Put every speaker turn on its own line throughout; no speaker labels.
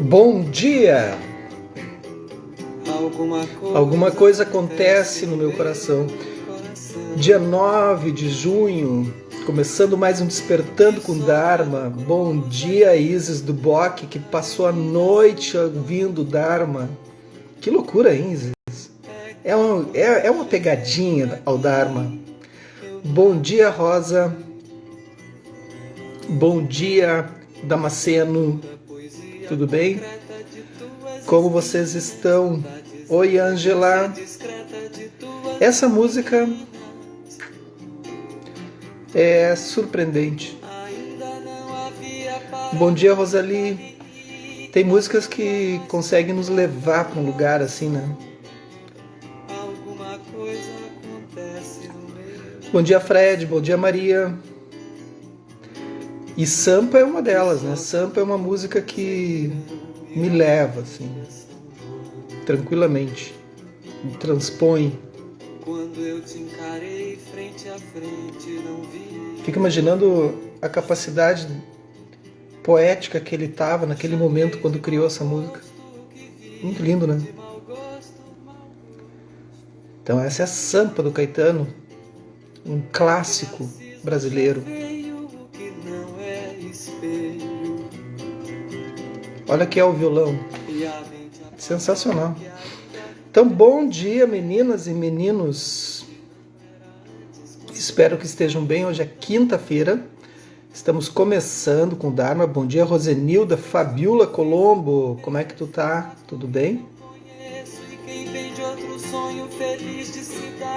Bom dia! Alguma coisa acontece no meu coração. Dia 9 de junho, começando mais um Despertando com Dharma. Bom dia, Isis do Bock, que passou a noite ouvindo Dharma. Que loucura, hein, Isis? É uma pegadinha ao Dharma. Bom dia, Rosa. Bom dia, Damasceno. Tudo bem? Como vocês estão? Oi, Ângela. Essa música é surpreendente. Bom dia, Rosali. Tem músicas que conseguem nos levar para um lugar assim, né? Bom dia, Fred. Bom dia, Maria. E Sampa é uma delas, né? Sampa é uma música que me leva, assim, tranquilamente, me transpõe. Fico imaginando a capacidade poética que ele estava naquele momento quando criou essa música. Muito lindo, né? Então essa é a Sampa do Caetano, um clássico brasileiro. Olha que é o violão. Sensacional. Então, bom dia, meninas e meninos. Espero que estejam bem. Hoje é quinta-feira. Estamos começando com o Dharma. Bom dia, Rosenilda, Fabiola Colombo. Como é que tu tá? Tudo bem?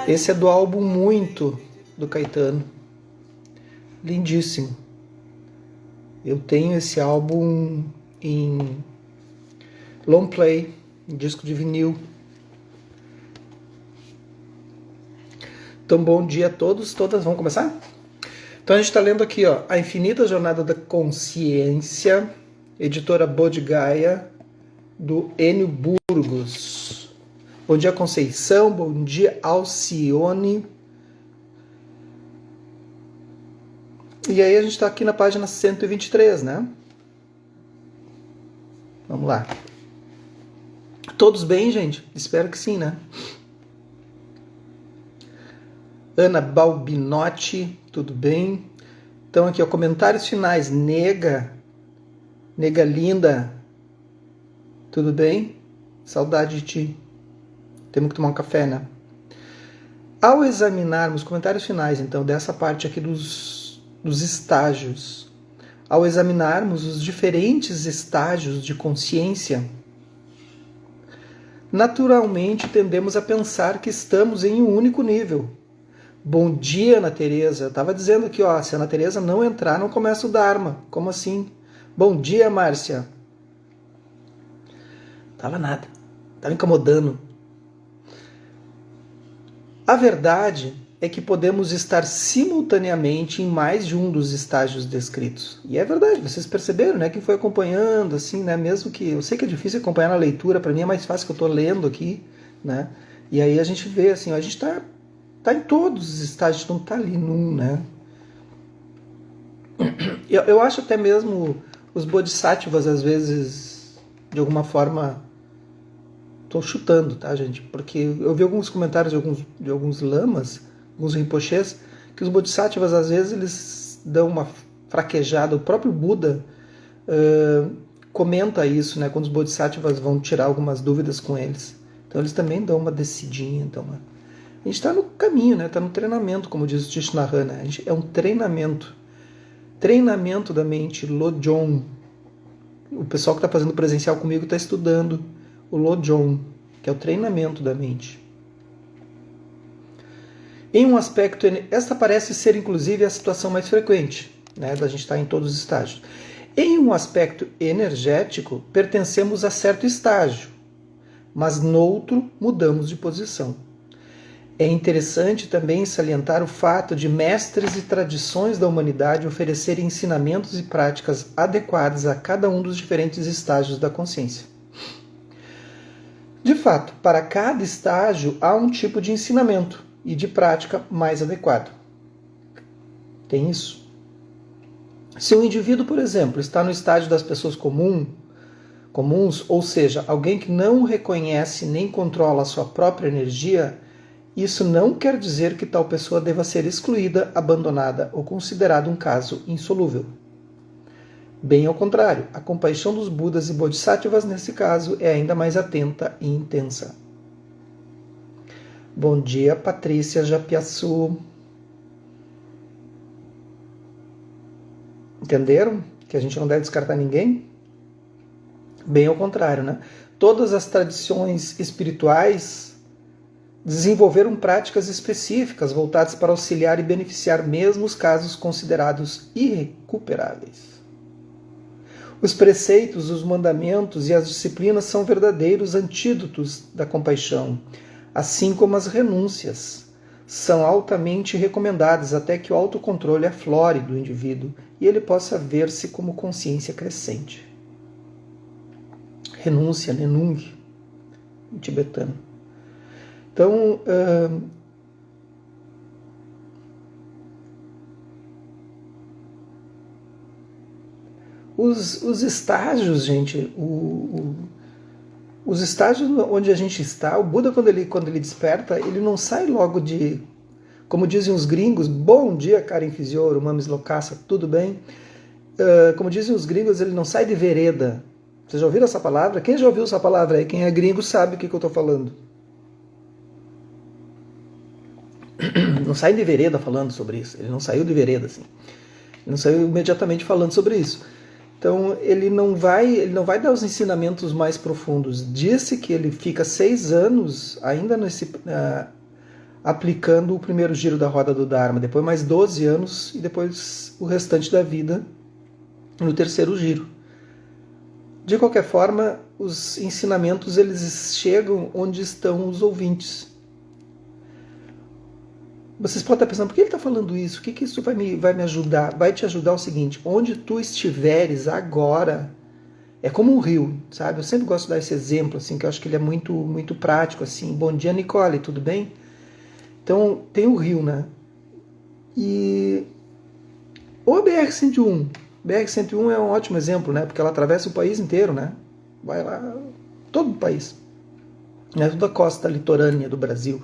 Esse é do álbum Muito, do Caetano. Lindíssimo. Eu tenho esse álbum em long play, em disco de vinil. Então, bom dia a todos, todas. Vamos começar? Então, a gente está lendo aqui, ó, A Infinita Jornada da Consciência, editora Bodhgaya, do Enio Burgos. Bom dia, Conceição. Bom dia, Alcione. E aí, a gente está aqui na página 123, né? Vamos lá. Todos bem, gente? Espero que sim, né? Ana Balbinotti, tudo bem? Então aqui, ó, comentários finais. Nega linda, tudo bem? Saudade de ti. Temos que tomar um café, né? Ao examinarmos, comentários finais, então, dessa parte aqui dos estágios. Ao examinarmos os diferentes estágios de consciência, naturalmente tendemos a pensar que estamos em um único nível. Bom dia, Ana Tereza. Eu estava dizendo aqui, ó, se a Ana Tereza não entrar, não começa o Dharma. Como assim? Bom dia, Márcia. Tava nada. Tava incomodando. A verdade é que podemos estar simultaneamente em mais de um dos estágios descritos. E é verdade, vocês perceberam, né? Quem foi acompanhando, assim, né? Mesmo que eu sei que é difícil acompanhar na leitura, para mim é mais fácil que eu estou lendo aqui, né? E aí a gente vê, assim, ó, a gente tá em todos os estágios, não tá ali num, né? Eu acho até mesmo os bodhisattvas, às vezes, de alguma forma, estou chutando, tá, gente? Porque eu vi alguns comentários de alguns lamas, alguns rinpochês, que os bodhisattvas, às vezes, eles dão uma fraquejada. O próprio Buda comenta isso, né? Quando os bodhisattvas vão tirar algumas dúvidas com eles. Então, eles também dão uma descidinha. Então, a gente está no caminho, né? Está no treinamento, como diz o Tishnarana. É um treinamento. Treinamento da mente, Lojong. O pessoal que está fazendo presencial comigo está estudando o Lojong, que é o treinamento da mente. Em um aspecto, esta parece ser inclusive a situação mais frequente, né, da gente estar em todos os estágios. Em um aspecto energético, pertencemos a certo estágio, mas noutro mudamos de posição. É interessante também salientar o fato de mestres e tradições da humanidade oferecerem ensinamentos e práticas adequadas a cada um dos diferentes estágios da consciência. De fato, para cada estágio há um tipo de ensinamento e de prática mais adequado. Tem isso. Se um indivíduo, por exemplo, está no estágio das pessoas comuns, comuns, ou seja, alguém que não reconhece nem controla a sua própria energia, isso não quer dizer que tal pessoa deva ser excluída, abandonada ou considerada um caso insolúvel. Bem ao contrário, a compaixão dos Budas e Bodhisattvas nesse caso é ainda mais atenta e intensa. Bom dia, Patrícia Japiaçu. Entenderam que a gente não deve descartar ninguém? Bem ao contrário, né? Todas as tradições espirituais desenvolveram práticas específicas voltadas para auxiliar e beneficiar mesmo os casos considerados irrecuperáveis. Os preceitos, os mandamentos e as disciplinas são verdadeiros antídotos da compaixão, assim como as renúncias. São altamente recomendadas até que o autocontrole aflore do indivíduo e ele possa ver-se como consciência crescente. Renúncia, Nenung, em tibetano. Então, os estágios, gente, os estágios onde a gente está, o Buda, quando ele desperta, ele não sai logo de, como dizem os gringos, bom dia, Karen Fisioro, Mames Loucaça, tudo bem? Como dizem os gringos, ele não sai de vereda. Vocês já ouviram essa palavra? Quem já ouviu essa palavra aí? Quem é gringo sabe o que eu estou falando. Não sai de vereda falando sobre isso. Ele não saiu de vereda, assim. Ele não saiu imediatamente falando sobre isso. Então, ele não vai dar os ensinamentos mais profundos. Disse que ele fica 6 anos ainda aplicando o primeiro giro da roda do Dharma, depois mais 12 anos e depois o restante da vida no terceiro giro. De qualquer forma, os ensinamentos eles chegam onde estão os ouvintes. Vocês podem estar pensando, por que ele está falando isso? O que isso vai me ajudar? Vai te ajudar o seguinte, onde tu estiveres agora, é como um rio, sabe? Eu sempre gosto de dar esse exemplo, assim, que eu acho que ele é muito, muito prático, assim. Bom dia, Nicole, tudo bem? Então, tem o rio, né? E ou a BR-101. BR-101 é um ótimo exemplo, né? Porque ela atravessa o país inteiro, né? Vai lá, todo o país. Né? Toda a costa litorânea do Brasil.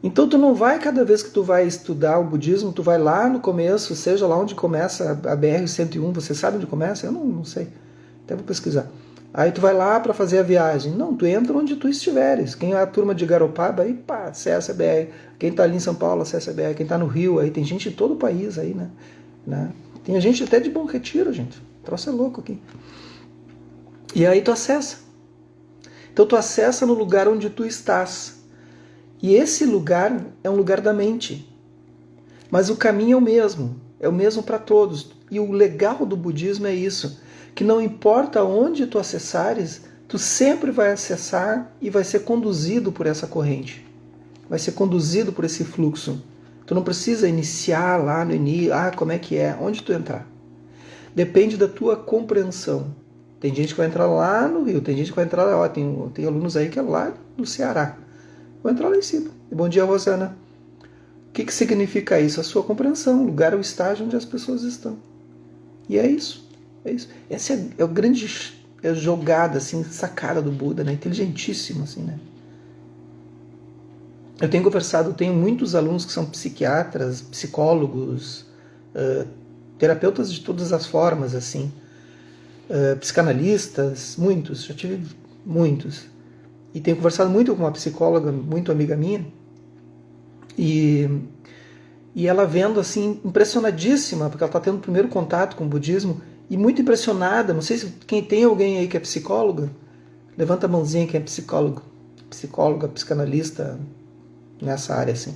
Então tu não vai, cada vez que tu vai estudar o budismo, tu vai lá no começo, seja lá onde começa a BR-101, você sabe onde começa? Eu não sei, até vou pesquisar. Aí tu vai lá para fazer a viagem. Não, tu entra onde tu estiveres. Quem é a turma de Garopaba, aí pá, acessa a BR. Quem tá ali em São Paulo, acessa a BR. Quem tá no Rio, aí tem gente de todo o país aí, né? Tem gente até de Bom Retiro, gente. O troço é louco aqui. E aí tu acessa. Então tu acessa no lugar onde tu estás. E esse lugar é um lugar da mente. Mas o caminho é o mesmo para todos. E o legal do budismo é isso, que não importa onde tu acessares, tu sempre vai acessar e vai ser conduzido por essa corrente. Vai ser conduzido por esse fluxo. Tu não precisa iniciar lá no início, como é que é, onde tu entrar. Depende da tua compreensão. Tem gente que vai entrar lá no Rio, tem gente que vai entrar lá, tem alunos aí que é lá no Ceará. Vou entrar lá em cima. Bom dia, Rosana. O que significa isso? A sua compreensão, o lugar, o estágio onde as pessoas estão. E é isso. É isso. Essa é a grande jogada, assim, sacada do Buda, né? Inteligentíssimo, assim, né? Eu tenho muitos alunos que são psiquiatras, psicólogos, terapeutas de todas as formas, assim, psicanalistas, muitos, já tive muitos. E tenho conversado muito com uma psicóloga, muito amiga minha, e ela vendo, assim, impressionadíssima, porque ela está tendo o primeiro contato com o budismo, e muito impressionada. Não sei se tem alguém aí que é psicóloga, levanta a mãozinha quem é psicóloga, psicanalista, nessa área, assim.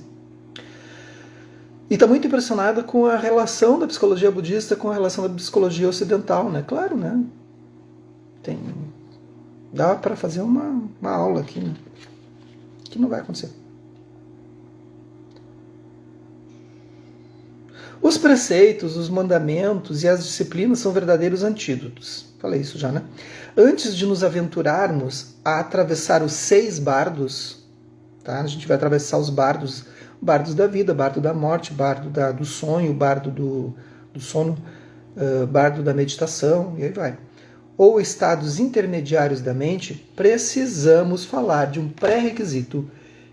E está muito impressionada com a relação da psicologia budista com a relação da psicologia ocidental, né? Claro, né? Dá para fazer uma aula aqui, né? Que não vai acontecer. Os preceitos, os mandamentos e as disciplinas são verdadeiros antídotos. Falei isso já, né? Antes de nos aventurarmos a atravessar os 6 bardos, tá? A gente vai atravessar os bardos da vida, bardo da morte, bardo do sonho, bardo do sono, bardo da meditação, e aí vai. ou estados intermediários da mente, precisamos falar de um pré-requisito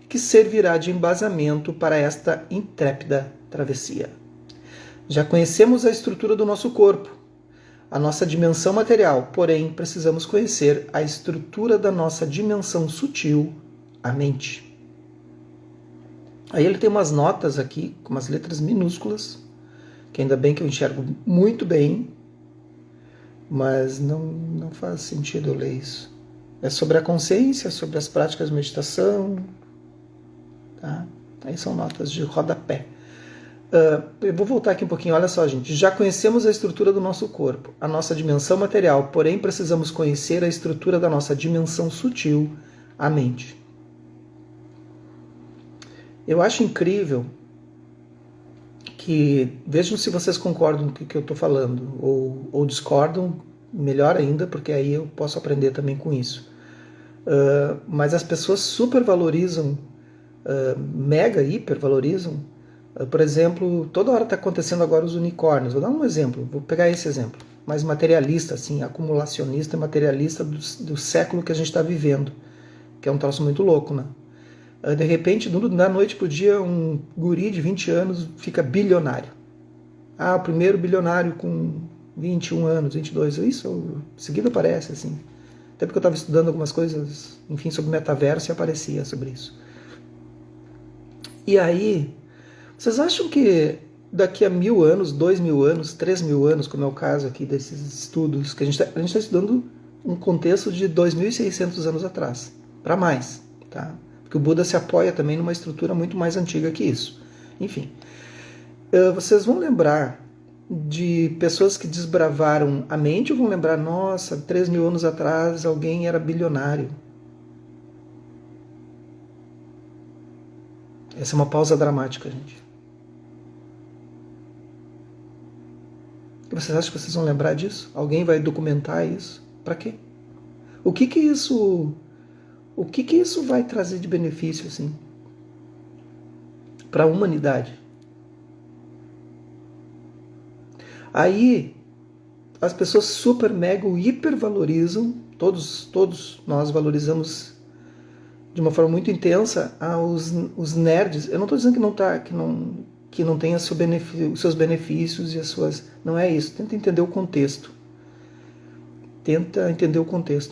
que servirá de embasamento para esta intrépida travessia. Já conhecemos a estrutura do nosso corpo, a nossa dimensão material, porém precisamos conhecer a estrutura da nossa dimensão sutil, a mente. Aí ele tem umas notas aqui, com umas letras minúsculas, que ainda bem que eu enxergo muito bem, mas não faz sentido eu ler isso. É sobre a consciência, sobre as práticas de meditação. Tá? Aí são notas de rodapé. Eu vou voltar aqui um pouquinho, olha só, gente. Já conhecemos a estrutura do nosso corpo, a nossa dimensão material, porém precisamos conhecer a estrutura da nossa dimensão sutil, a mente. Eu acho incrível que, vejam se vocês concordam com o que eu estou falando, ou discordam, melhor ainda, porque aí eu posso aprender também com isso. Mas as pessoas supervalorizam, mega hipervalorizam, por exemplo, toda hora está acontecendo agora os unicórnios. Vou dar um exemplo, vou pegar esse exemplo, mais materialista, assim, acumulacionista, materialista do século que a gente está vivendo, que é um troço muito louco, né? De repente, da noite para o dia, um guri de 20 anos fica bilionário. O primeiro bilionário com 21 anos, 22, isso em seguida aparece, assim. Até porque eu estava estudando algumas coisas, enfim, sobre metaverso e aparecia sobre isso. E aí, vocês acham que daqui a 1000 anos, 2000 anos, 3000 anos, como é o caso aqui desses estudos, que a gente está estudando um contexto de 2600 anos atrás, para mais, tá? Porque o Buda se apoia também numa estrutura muito mais antiga que isso. Enfim, vocês vão lembrar de pessoas que desbravaram a mente ou vão lembrar, nossa, 3000 anos atrás alguém era bilionário? Essa é uma pausa dramática, gente. Vocês acham que vocês vão lembrar disso? Alguém vai documentar isso? Para quê? O que isso vai trazer de benefício, assim, para a humanidade? Aí as pessoas super, mega, hipervalorizam, todos nós valorizamos de uma forma muito intensa os nerds. Eu não estou dizendo que não tenha os seus benefícios e as suas... Não é isso. Tenta entender o contexto.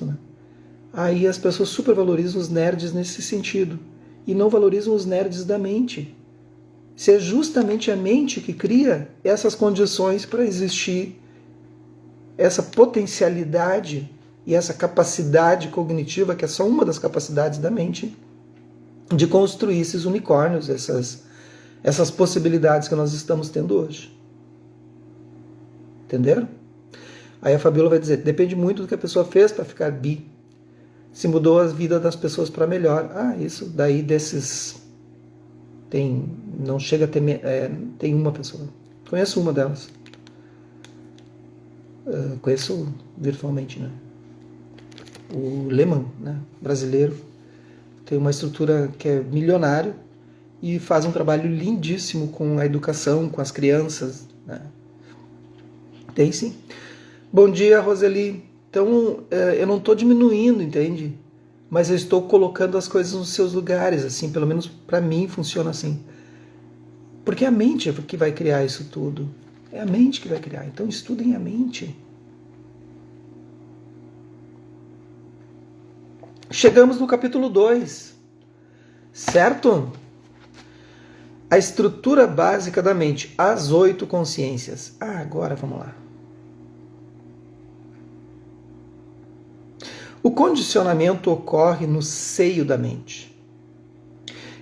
Né? Aí as pessoas supervalorizam os nerds nesse sentido e não valorizam os nerds da mente. Se é justamente a mente que cria essas condições para existir essa potencialidade e essa capacidade cognitiva, que é só uma das capacidades da mente, de construir esses unicórnios, essas possibilidades que nós estamos tendo hoje. Entenderam? Aí a Fabiola vai dizer, depende muito do que a pessoa fez para ficar bi. Se mudou a vida das pessoas para melhor. Isso daí desses... não chega a ter... tem uma pessoa. Conheço uma delas. Conheço virtualmente, né? O Lehman, né? Brasileiro. Tem uma estrutura que é milionário e faz um trabalho lindíssimo com a educação, com as crianças, né? Tem sim. Bom dia, Roseli. Então, eu não estou diminuindo, entende? Mas eu estou colocando as coisas nos seus lugares, assim, pelo menos para mim funciona assim. Porque é a mente que vai criar isso tudo. É a mente que vai criar. Então, estudem a mente. Chegamos no capítulo 2, certo? A estrutura básica da mente, as 8 consciências. Agora vamos lá. O condicionamento ocorre no seio da mente.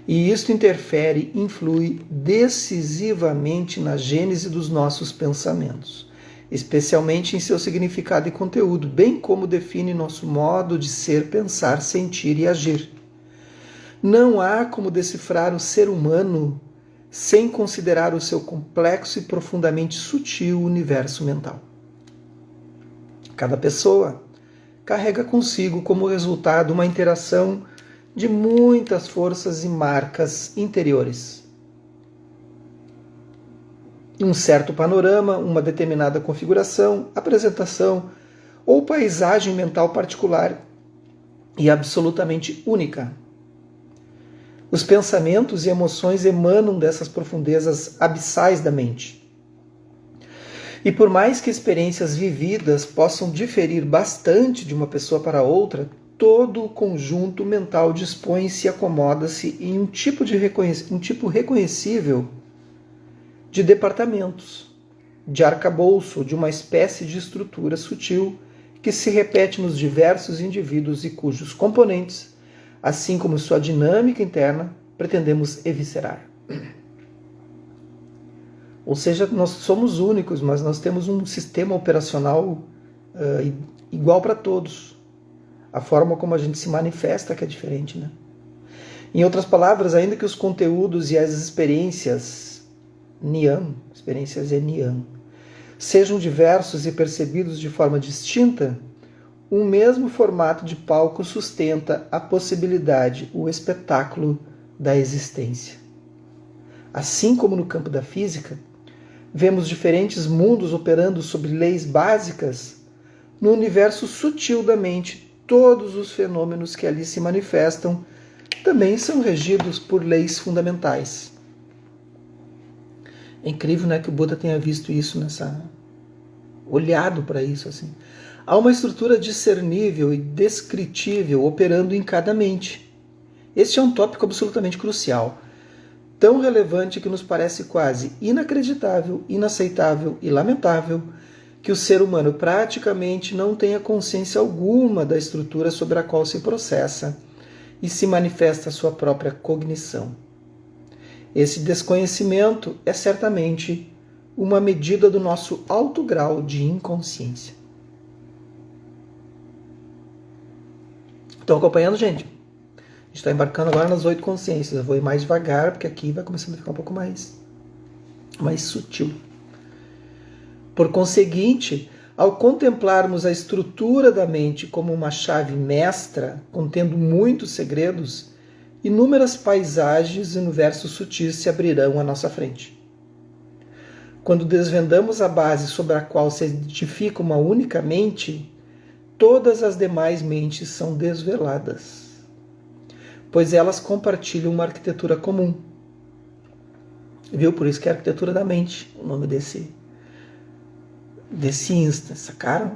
E isto interfere, influi decisivamente na gênese dos nossos pensamentos, especialmente em seu significado e conteúdo, bem como define nosso modo de ser, pensar, sentir e agir. Não há como decifrar o ser humano sem considerar o seu complexo e profundamente sutil universo mental. Cada pessoa carrega consigo como resultado uma interação de muitas forças e marcas interiores. Um certo panorama, uma determinada configuração, apresentação ou paisagem mental particular e absolutamente única. Os pensamentos e emoções emanam dessas profundezas abissais da mente. E por mais que experiências vividas possam diferir bastante de uma pessoa para outra, todo o conjunto mental dispõe-se e acomoda-se em um tipo reconhecível de departamentos, de arcabouço, de uma espécie de estrutura sutil que se repete nos diversos indivíduos e cujos componentes, assim como sua dinâmica interna, pretendemos eviscerar. Ou seja, nós somos únicos, mas nós temos um sistema operacional igual para todos. A forma como a gente se manifesta que é diferente, né? Em outras palavras, ainda que os conteúdos e as experiências Nian, sejam diversos e percebidos de forma distinta, um mesmo formato de palco sustenta a possibilidade, o espetáculo da existência. Assim como no campo da física, vemos diferentes mundos operando sob leis básicas, no universo sutil da mente, todos os fenômenos que ali se manifestam também são regidos por leis fundamentais. É incrível, né, que o Buda tenha visto isso, olhado para isso assim. Há uma estrutura discernível e descritível operando em cada mente. Este é um tópico absolutamente crucial, tão relevante que nos parece quase inacreditável, inaceitável e lamentável que o ser humano praticamente não tenha consciência alguma da estrutura sobre a qual se processa e se manifesta a sua própria cognição. Esse desconhecimento é certamente uma medida do nosso alto grau de inconsciência. Estão acompanhando, gente? A gente está embarcando agora nas 8 consciências. Eu vou ir mais devagar, porque aqui vai começando a ficar um pouco mais sutil. Por conseguinte, ao contemplarmos a estrutura da mente como uma chave mestra, contendo muitos segredos, inúmeras paisagens e universos sutis se abrirão à nossa frente. Quando desvendamos a base sobre a qual se edifica uma única mente, todas as demais mentes são desveladas, pois elas compartilham uma arquitetura comum. Viu? Por isso que é a arquitetura da mente, o nome desse instante. Sacaram?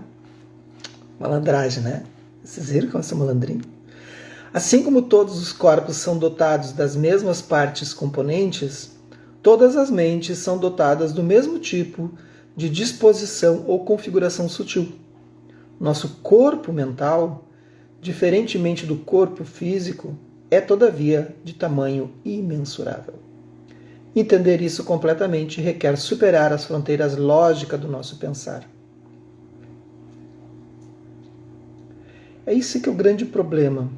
Malandragem, né? Vocês viram como essa malandrinha? Assim como todos os corpos são dotados das mesmas partes componentes, todas as mentes são dotadas do mesmo tipo de disposição ou configuração sutil. Nosso corpo mental, diferentemente do corpo físico, é todavia de tamanho imensurável. Entender isso completamente requer superar as fronteiras lógicas do nosso pensar. É isso que é o grande problema.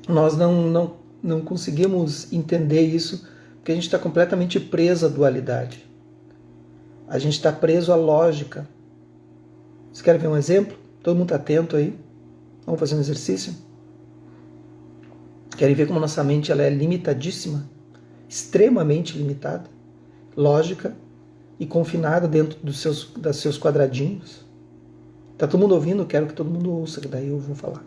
Nós não conseguimos entender isso porque a gente está completamente preso à dualidade. A gente está preso à lógica. Vocês querem ver um exemplo? Todo mundo está atento aí? Vamos fazer um exercício? Querem ver como nossa mente ela é limitadíssima? Extremamente limitada, lógica e confinada dentro dos seus quadradinhos. Está todo mundo ouvindo? Eu quero que todo mundo ouça, que daí eu vou falar.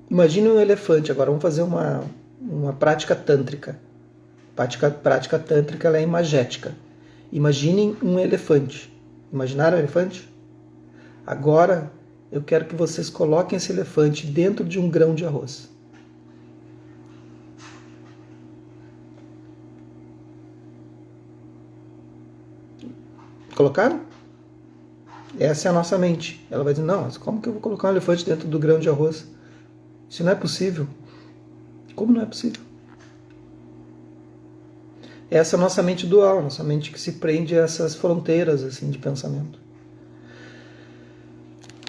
Imagine um elefante. Agora vamos fazer uma prática tântrica. Prática tântrica ela é imagética. Imaginem um elefante. Imaginaram o elefante? Agora eu quero que vocês coloquem esse elefante dentro de um grão de arroz. Colocaram? Essa é a nossa mente. Ela vai dizer, não, mas como que eu vou colocar um elefante dentro do grão de arroz? Isso não é possível. Como não é possível? Essa é a nossa mente dual, nossa mente que se prende a essas fronteiras assim, de pensamento.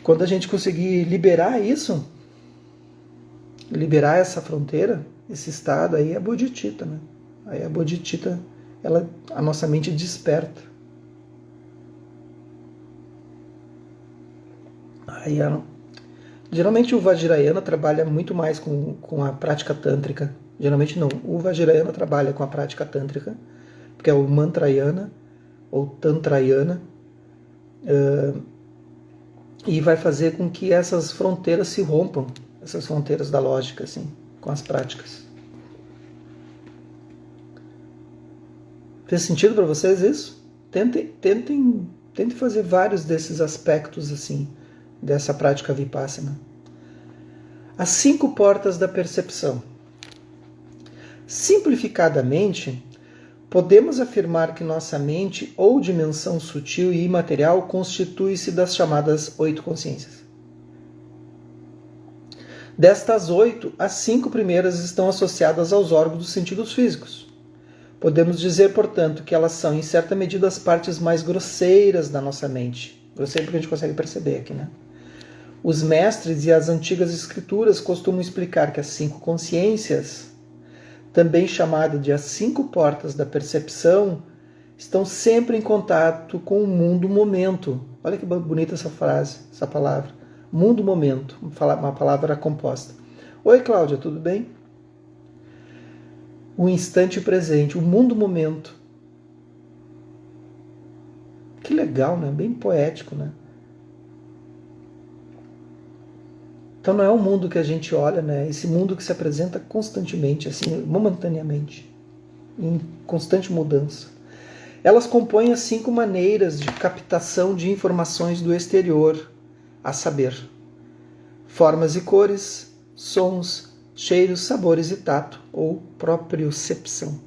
Quando a gente conseguir liberar isso, liberar essa fronteira, esse estado, aí é bodhicitta, né? Aí a bodhicitta, a nossa mente desperta. Aí, geralmente o Vajrayana trabalha muito mais com a prática tântrica. Geralmente não. O Vajrayana trabalha com a prática tântrica, porque é o Mantrayana ou Tantrayana, e vai fazer com que essas fronteiras se rompam, essas fronteiras da lógica, assim, com as práticas. Fez sentido para vocês isso? Tentem fazer vários desses aspectos assim, dessa prática Vipassana. As 5 portas da percepção. Simplificadamente, podemos afirmar que nossa mente ou dimensão sutil e imaterial constitui-se das chamadas 8 consciências. Destas 8, as 5 primeiras estão associadas aos órgãos dos sentidos físicos. Podemos dizer, portanto, que elas são, em certa medida, as partes mais grosseiras da nossa mente. Grosseiro porque a gente consegue perceber aqui, né? Os mestres e as antigas escrituras costumam explicar que as 5 consciências, também chamadas de as 5 portas da percepção, estão sempre em contato com o mundo-momento. Olha que bonita essa frase, essa palavra. Mundo-momento, uma palavra composta. Oi, Cláudia, tudo bem? O instante presente, o mundo-momento. Que legal, né? Bem poético, né? Então não é um mundo que a gente olha, né? Esse mundo que se apresenta constantemente, assim, momentaneamente, em constante mudança. Elas compõem as 5 maneiras de captação de informações do exterior, a saber, formas e cores, sons, cheiros, sabores e tato, ou propriocepção.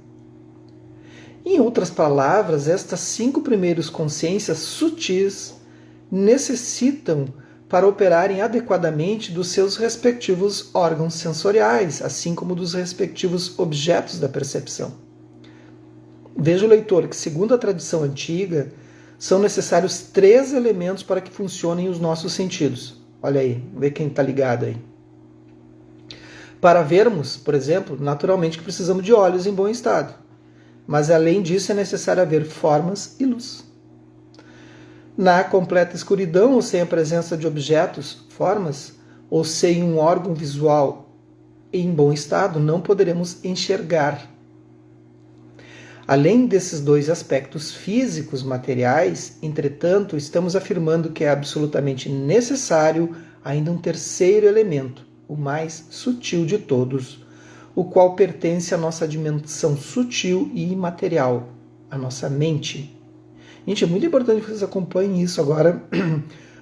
Em outras palavras, estas 5 primeiras consciências sutis necessitam, para operarem adequadamente, dos seus respectivos órgãos sensoriais, assim como dos respectivos objetos da percepção. Veja o leitor que, segundo a tradição antiga, são necessários 3 elementos para que funcionem os nossos sentidos. Olha aí, vê quem está ligado aí. Para vermos, por exemplo, naturalmente que precisamos de olhos em bom estado. Mas além disso é necessário haver formas e luz. Na completa escuridão ou sem a presença de objetos, formas, ou sem um órgão visual em bom estado, não poderemos enxergar. Além desses 2 aspectos físicos, materiais, entretanto, estamos afirmando que é absolutamente necessário ainda um terceiro elemento, o mais sutil de todos, o qual pertence à nossa dimensão sutil e imaterial, a nossa mente. Gente, é muito importante que vocês acompanhem isso agora,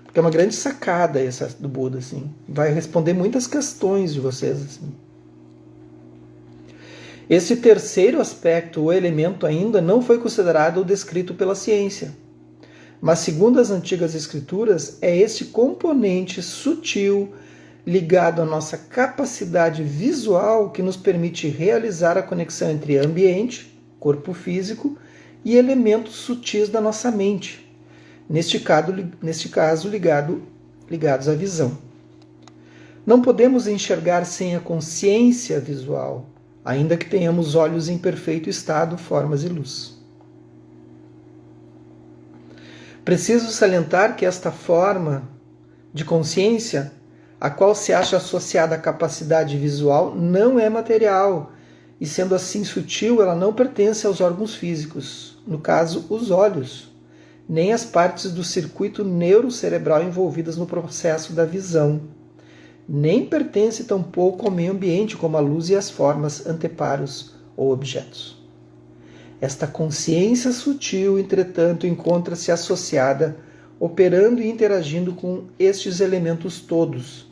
porque é uma grande sacada essa do Buda, assim. Vai responder muitas questões de vocês, assim. Esse terceiro aspecto, o elemento, ainda não foi considerado ou descrito pela ciência. Mas, segundo as antigas escrituras, é este componente sutil ligado à nossa capacidade visual que nos permite realizar a conexão entre ambiente, corpo físico, e elementos sutis da nossa mente, neste caso ligados à visão. Não podemos enxergar sem a consciência visual, ainda que tenhamos olhos em perfeito estado, formas e luz. Preciso salientar que esta forma de consciência, a qual se acha associada à capacidade visual, não é material, e sendo assim sutil, ela não pertence aos órgãos físicos, no caso, os olhos, nem as partes do circuito neurocerebral envolvidas no processo da visão, nem pertence tampouco ao meio ambiente, como a luz e as formas, anteparos ou objetos. Esta consciência sutil, entretanto, encontra-se associada, operando e interagindo com estes elementos todos,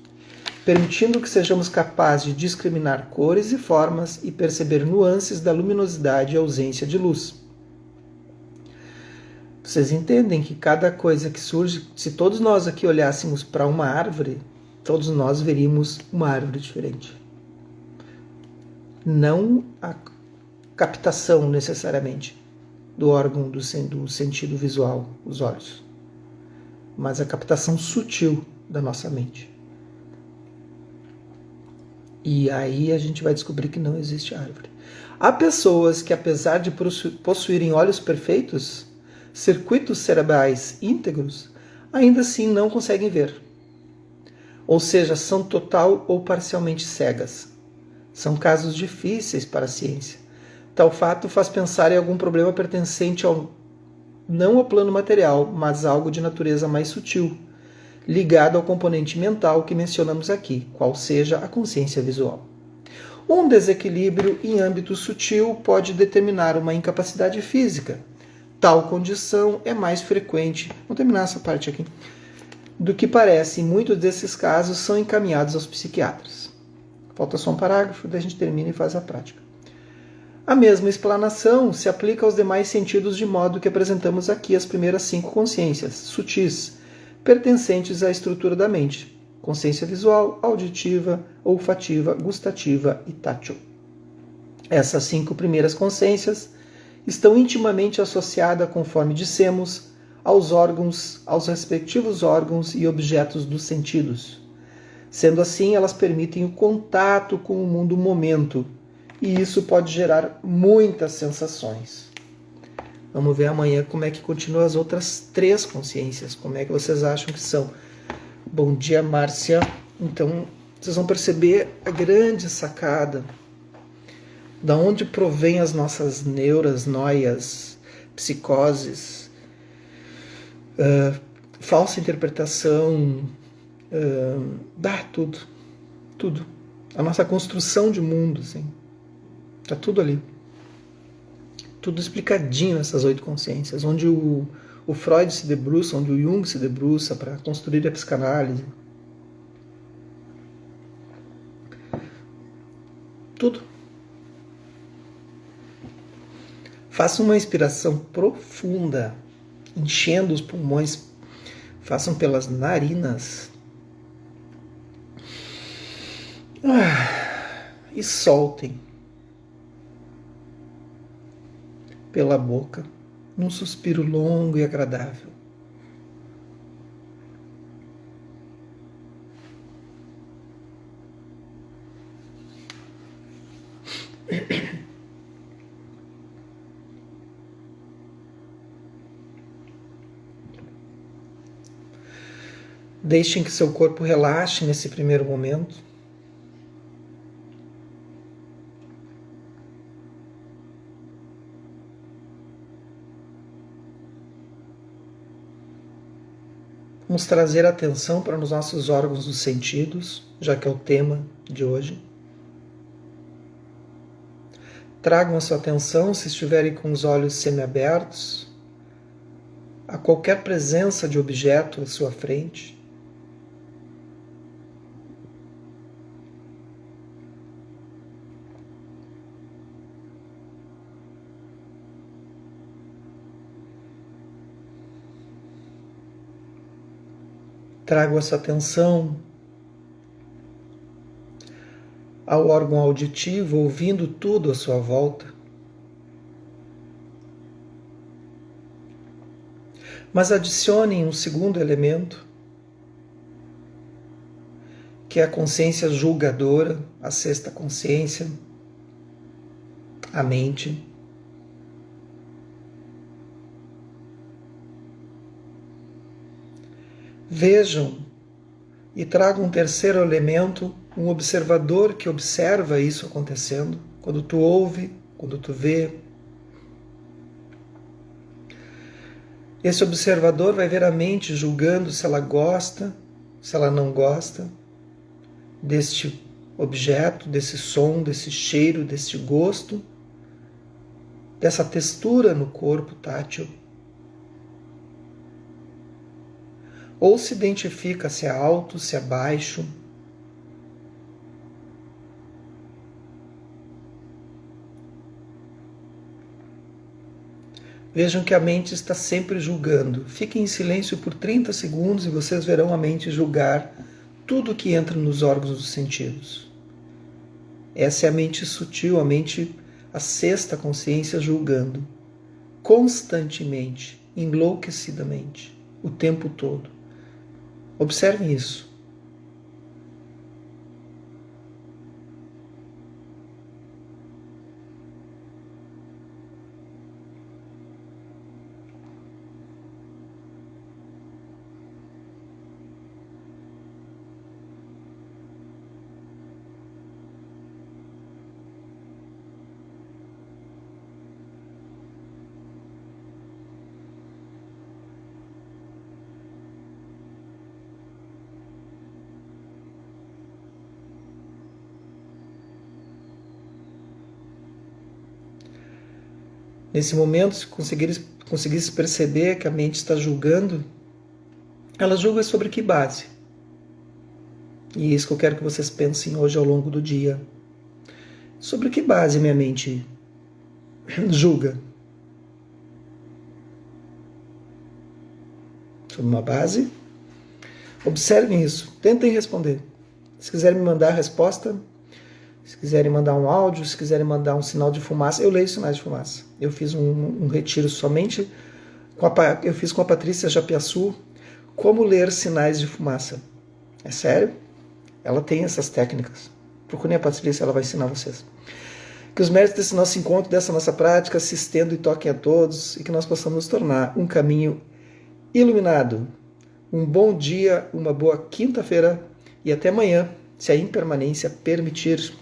permitindo que sejamos capazes de discriminar cores e formas e perceber nuances da luminosidade e ausência de luz. Vocês entendem que cada coisa que surge, se todos nós aqui olhássemos para uma árvore, todos nós veríamos uma árvore diferente. Não a captação necessariamente do órgão do sentido visual, os olhos, mas a captação sutil da nossa mente. E aí a gente vai descobrir que não existe árvore. Há pessoas que, apesar de possuírem olhos perfeitos, circuitos cerebrais íntegros, ainda assim não conseguem ver. Ou seja, são total ou parcialmente cegas. São casos difíceis para a ciência. Tal fato faz pensar em algum problema pertencente não ao plano material, mas algo de natureza mais sutil, ligado ao componente mental que mencionamos aqui, qual seja a consciência visual. Um desequilíbrio em âmbito sutil pode determinar uma incapacidade física. Tal condição é mais frequente, vou terminar essa parte aqui, do que parece. Em muitos desses casos são encaminhados aos psiquiatras. Falta só um parágrafo, daí a gente termina e faz a prática. A mesma explanação se aplica aos demais sentidos, de modo que apresentamos aqui as primeiras 5 consciências sutis, pertencentes à estrutura da mente: consciência visual, auditiva, olfativa, gustativa e tátil. Essas 5 primeiras consciências estão intimamente associadas, conforme dissemos, aos respectivos órgãos e objetos dos sentidos. Sendo assim, elas permitem o contato com o mundo momento, e isso pode gerar muitas sensações. Vamos ver amanhã como é que continuam as outras 3 consciências, como é que vocês acham que são. Bom dia, Márcia. Então, vocês vão perceber a grande sacada, da onde provém as nossas neuras, noias, psicoses, falsa interpretação, tudo. A nossa construção de mundo, assim, tá tudo ali. Tudo explicadinho nessas 8 consciências, onde o Freud se debruça, onde o Jung se debruça para construir a psicanálise. Tudo. Façam uma inspiração profunda, enchendo os pulmões. Façam pelas narinas. E soltem pela boca, num suspiro longo e agradável. Deixem que seu corpo relaxe nesse primeiro momento. Vamos trazer atenção para os nossos órgãos dos sentidos, já que é o tema de hoje. Tragam a sua atenção, se estiverem com os olhos semiabertos, a qualquer presença de objeto à sua frente. Trago essa atenção ao órgão auditivo, ouvindo tudo à sua volta. Mas adicionem um segundo elemento, que é a consciência julgadora, a 6ª consciência, a mente. Vejam e tragam um terceiro elemento, um observador que observa isso acontecendo, quando tu ouve, quando tu vê. Esse observador vai ver a mente julgando se ela gosta, se ela não gosta deste objeto, desse som, desse cheiro, desse gosto, dessa textura no corpo tátil. Ou se identifica se é alto, se é baixo. Vejam que a mente está sempre julgando. Fiquem em silêncio por 30 segundos e vocês verão a mente julgar tudo que entra nos órgãos dos sentidos. Essa é a mente sutil, a 6ª consciência julgando, constantemente, enlouquecidamente, o tempo todo. Observem isso. Nesse momento, se conseguisse perceber que a mente está julgando, ela julga sobre que base? E é isso que eu quero que vocês pensem hoje ao longo do dia. Sobre que base minha mente julga? Sobre uma base? Observem isso, tentem responder. Se quiserem me mandar a resposta, se quiserem mandar um áudio, se quiserem mandar um sinal de fumaça, eu leio sinais de fumaça. Eu fiz um retiro somente, eu fiz com a Patrícia Japiaçu, como ler sinais de fumaça. É sério? Ela tem essas técnicas. Procurem a Patrícia, ela vai ensinar vocês. Que os méritos desse nosso encontro, dessa nossa prática, se estendam e toquem a todos e que nós possamos nos tornar um caminho iluminado. Um bom dia, uma boa quinta-feira e até amanhã, se a impermanência permitir.